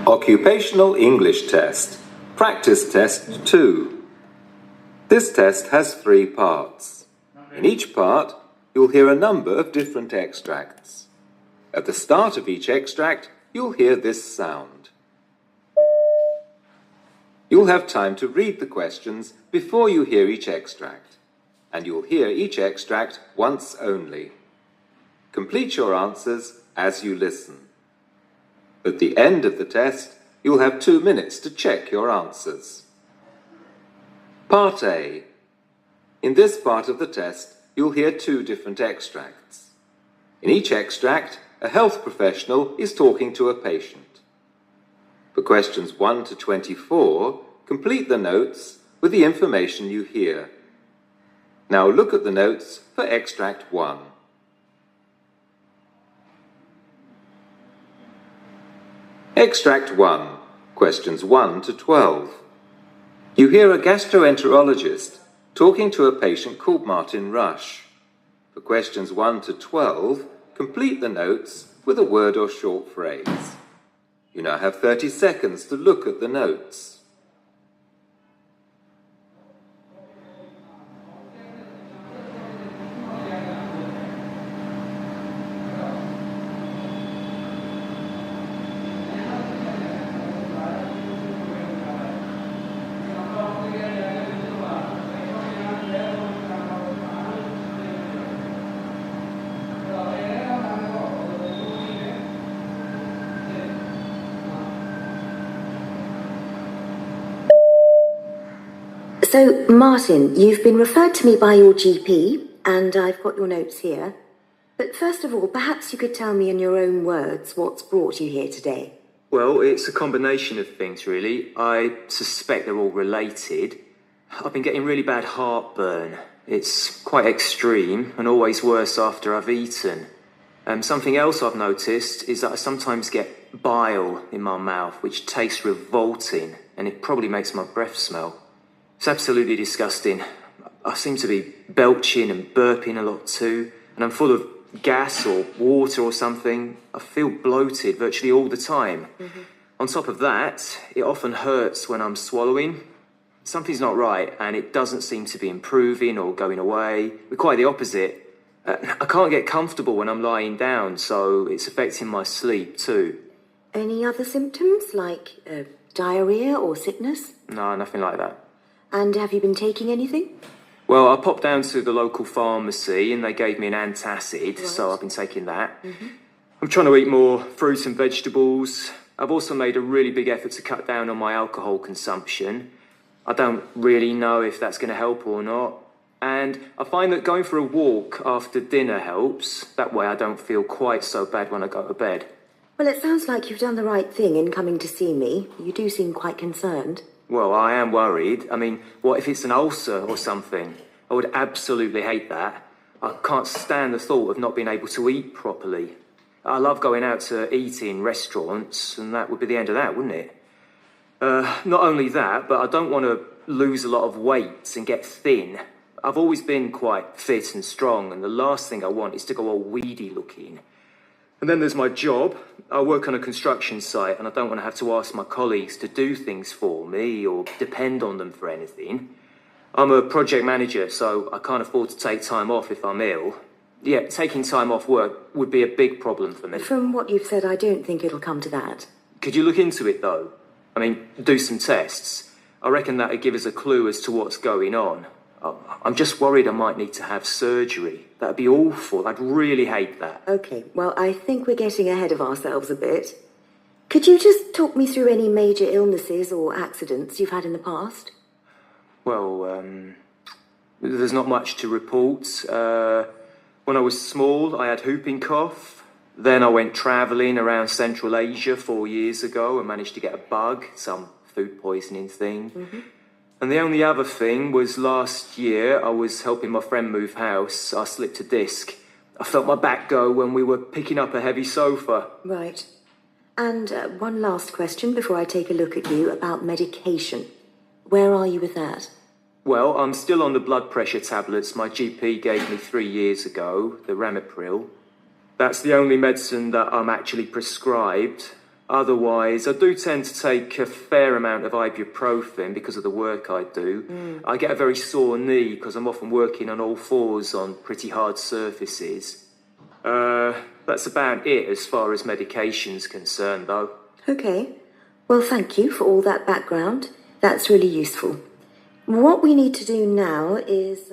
Occupational English Test, Practice Test 2. This test has 3 parts. In each part, you'll hear a number of different extracts. At the start of each extract, you'll hear this sound. You'll have time to read the questions before you hear each extract, and you'll hear each extract once only. Complete your answers as you listen. At the end of the test, you'll have 2 minutes to check your answers. Part A. In this part of the test, you'll hear 2 different extracts. In each extract, a health professional is talking to a patient. For questions 1 to 24, complete the notes with the information you hear. Now look at the notes for extract 1. Extract 1, questions 1 to 12. You hear a gastroenterologist talking to a patient called Martin Rush. For questions 1 to 12, complete the notes with a word or short phrase. You now have 30 seconds to look at the notes. So, Martin, you've been referred to me by your GP, and I've got your notes here. But first of all, perhaps you could tell me in your own words what's brought you here today. Well, it's a combination of things, really. I suspect they're all related. I've been getting really bad heartburn. It's quite extreme and always worse after I've eaten. Something else I've noticed is that I sometimes get bile in my mouth, which tastes revolting, and it probably makes my breath smell. It's absolutely disgusting. I seem to be belching and burping a lot too, and I'm full of gas or water or something. I feel bloated virtually all the time. On top of that, it often hurts when I'm swallowing. Something's not right, and it doesn't seem to be improving or going away. Quite the opposite. I can't get comfortable when I'm lying down, so it's affecting my sleep too. Any other symptoms, like diarrhea or sickness? No, nothing like that. And have you been taking anything? Well, I popped down to the local pharmacy and they gave me an antacid, so I've been taking that. I'm trying to eat more fruits and vegetables. I've also made a really big effort to cut down on my alcohol consumption. I don't really know if that's going to help or not. And I find that going for a walk after dinner helps. That way I don't feel quite so bad when I go to bed. Well, it sounds like you've done the right thing in coming to see me. You do seem quite concerned. Well, I am worried. I mean, what if it's an ulcer or something? I would absolutely hate that. I can't stand the thought of not being able to eat properly. I love going out to eat in restaurants, and that would be the end of that, wouldn't it? Not only that, but I don't want to lose a lot of weight and get thin. I've always been quite fit and strong, and the last thing I want is to go all weedy looking. And then there's my job. I work on a construction site and I don't want to have to ask my colleagues to do things for me or depend on them for anything. I'm a project manager, so I can't afford to take time off if I'm ill. Yeah, taking time off work would be a big problem for me. From what you've said, I don't think it'll come to that. Could you look into it though? I mean, do some tests. I reckon that'd give us a clue as to what's going on. I'm just worried I might need to have surgery. That'd be awful. I'd really hate that. Okay, well, I think we're getting ahead of ourselves a bit. Could you just talk me through any major illnesses or accidents you've had in the past? Well, there's not much to report. When I was small, I had whooping cough. Then I went travelling around Central Asia 4 years ago and managed to get a bug, some food poisoning thing. And the only other thing was last year I was helping my friend move house. I slipped a disc. I felt my back go when we were picking up a heavy sofa. Right. And one last question before I take a look at you about medication. Where are you with that? Well, I'm still on the blood pressure tablets my GP gave me 3 years ago, the Ramipril. That's the only medicine that I'm actually prescribed. Otherwise, I do tend to take a fair amount of ibuprofen because of the work I do. I get a very sore knee because I'm often working on all fours on pretty hard surfaces. That's about it as far as medication's concerned, though. Okay. Well, thank you for all that background. That's really useful. What we need to do now is...